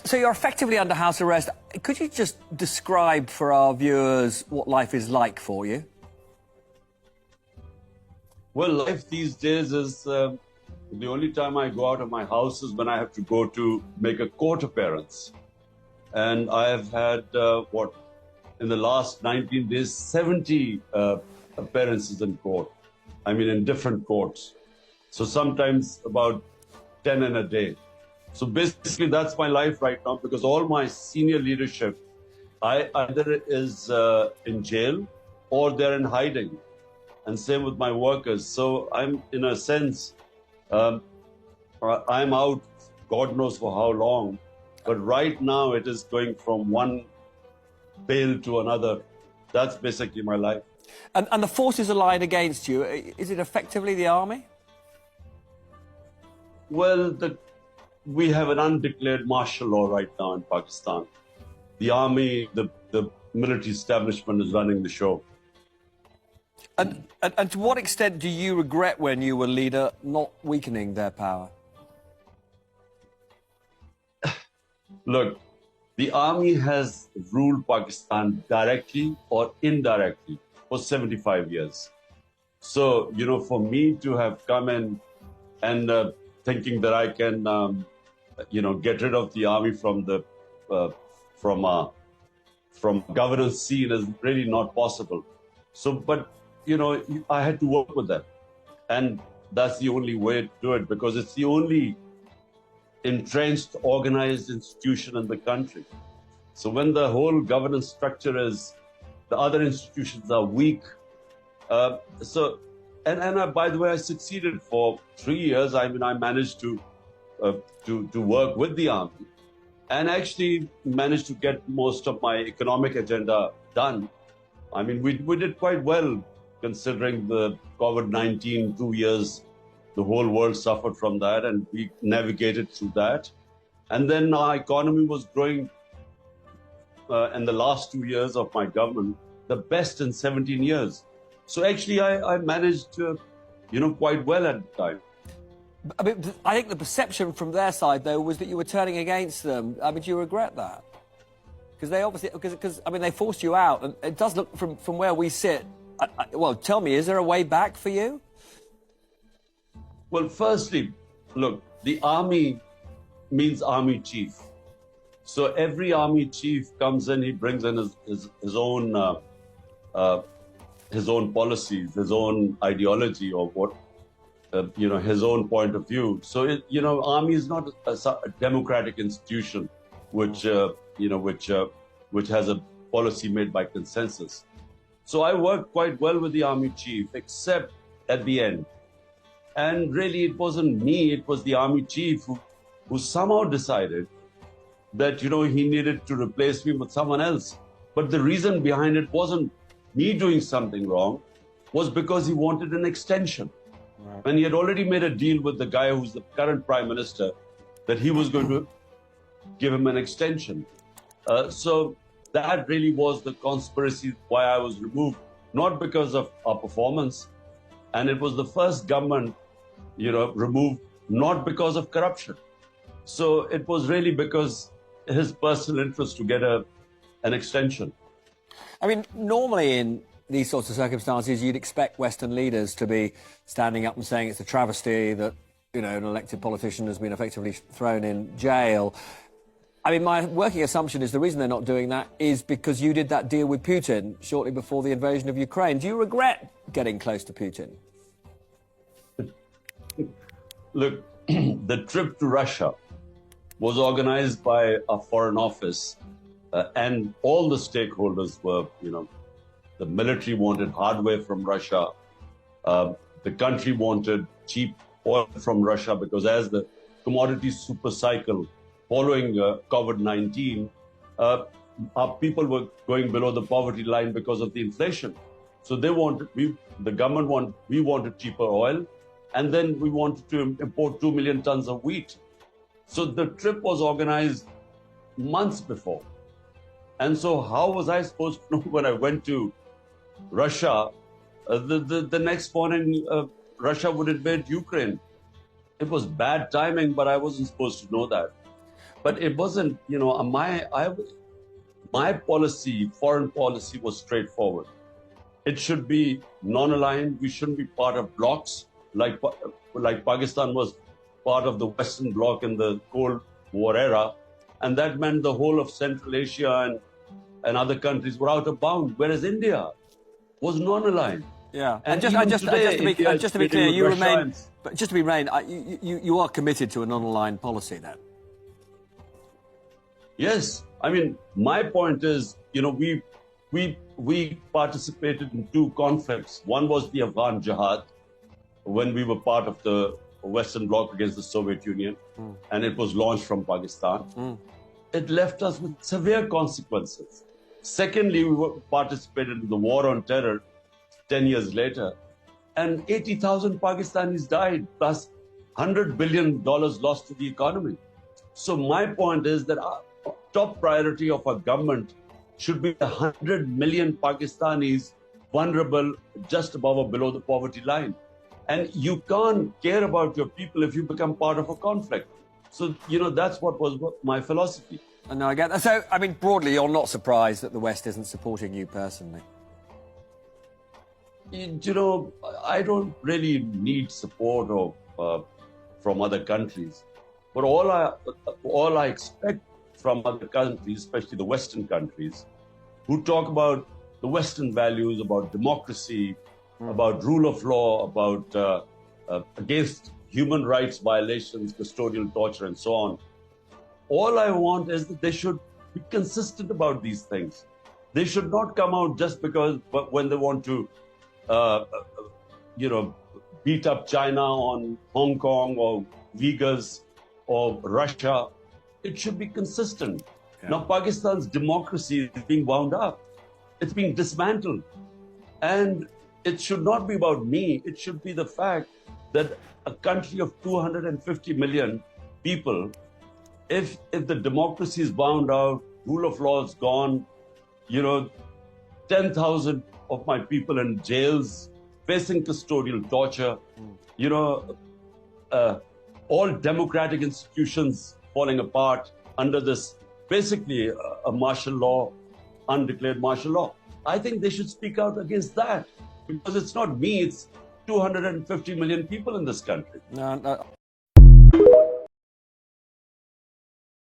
So you're effectively under house arrest. Could you just describe for our viewers what life is like for you? Well, life these days is the only time I go out of my house is when I have to go to make a court appearance. And I have had, in the last 19 days, 70 appearances in court. I mean, in different courts. So sometimes about 10 in a day. So basically, that's my life right now, because all my senior leadership, either is in jail or they're in hiding. And same with my workers. So I'm, in a sense, I'm out, God knows for how long. But right now, it is going from one bail to another. That's basically my life. And the forces allied against you, is it effectively the army? Well, we have an undeclared martial law right now in Pakistan. The army, the military establishment is running the show. And to what extent do you regret, when you were leader, not weakening their power? Look, the army has ruled Pakistan directly or indirectly for 75 years. So, you know, for me to have come in and thinking that I can, get rid of the army from the from governance scene is really not possible. So, but I had to work with them, and that's the only way to do it, because it's the only entrenched, organized institution in the country. So when the whole governance structure is, the other institutions are weak. By the way, I succeeded for 3 years. I mean, I managed to work with the army and actually managed to get most of my economic agenda done. I mean, we did quite well, considering the COVID-19 2 years. The whole world suffered from that, and we navigated through that. And then our economy was growing in the last 2 years of my government, the best in 17 years. So actually, I managed, quite well at the time. I mean, I think the perception from their side, though, was that you were turning against them. I mean, do you regret that? Because they obviously, they forced you out, and it does look from where we sit. Well, tell me, is there a way back for you? Well, firstly, look, the army means army chief. So every army chief comes in, he brings in his own policies, his own ideology, or what, his own point of view. So, army is not a democratic institution, which has a policy made by consensus. So I worked quite well with the army chief, except at the end. And really, it wasn't me, it was the army chief who somehow decided that, he needed to replace me with someone else. But the reason behind it wasn't me doing something wrong, was because he wanted an extension. Right. And he had already made a deal with the guy who's the current prime minister that he was going to give him an extension. So that really was the conspiracy why I was removed, not because of our performance. And it was the first government, removed not because of corruption. So it was really because his personal interest to get an extension. I mean, normally in these sorts of circumstances, you'd expect Western leaders to be standing up and saying it's a travesty that, an elected politician has been effectively thrown in jail. I mean, my working assumption is the reason they're not doing that is because you did that deal with Putin shortly before the invasion of Ukraine. Do you regret getting close to Putin? Look, the trip to Russia was organized by our Foreign Office, and all the stakeholders were, the military wanted hardware from Russia. The country wanted cheap oil from Russia, because as the commodity super cycle following COVID-19, our people were going below the poverty line because of the inflation. So we wanted cheaper oil, and then we wanted to import 2 million tons of wheat. So the trip was organized months before. And so how was I supposed to know when I went to Russia, the next morning Russia would invade Ukraine? It was bad timing, but I wasn't supposed to know that. But it wasn't, my policy, foreign policy was straightforward. It should be non-aligned. We shouldn't be part of blocs like Pakistan was part of the Western bloc in the Cold War era. And that meant the whole of Central Asia and other countries were out of bounds, whereas India was non-aligned. Yeah, and just to be clear, you remain. But just to be clear, you are committed to a non-aligned policy then. Yes, I mean, my point is, we participated in two conflicts. One was the Afghan Jihad, when we were part of the Western Bloc against the Soviet Union, and it was launched from Pakistan. It left us with severe consequences. Secondly, we participated in the war on terror 10 years later, and 80,000 Pakistanis died, plus $100 billion lost to the economy. So my point is that our top priority of our government should be the 100 million Pakistanis vulnerable just above or below the poverty line. And you can't care about your people if you become part of a conflict. So, that's what was my philosophy. No, I get that. So, I mean, broadly, you're not surprised that the West isn't supporting you personally? I don't really need support from other countries. But all I expect from other countries, especially the Western countries, who talk about the Western values, about democracy, about rule of law, about against human rights violations, custodial torture, and so on. All I want is that they should be consistent about these things. They should not come out just because when they want to, beat up China on Hong Kong or Uyghurs or Russia. It should be consistent. Yeah. Now, Pakistan's democracy is being wound up. It's being dismantled. And it should not be about me. It should be the fact that a country of 250 million people, if the democracy is bound out, rule of law is gone, 10,000 of my people in jails, facing custodial torture, all democratic institutions falling apart under this, basically a martial law, undeclared martial law. I think they should speak out against that, because it's not me, it's 250 million people in this country. No.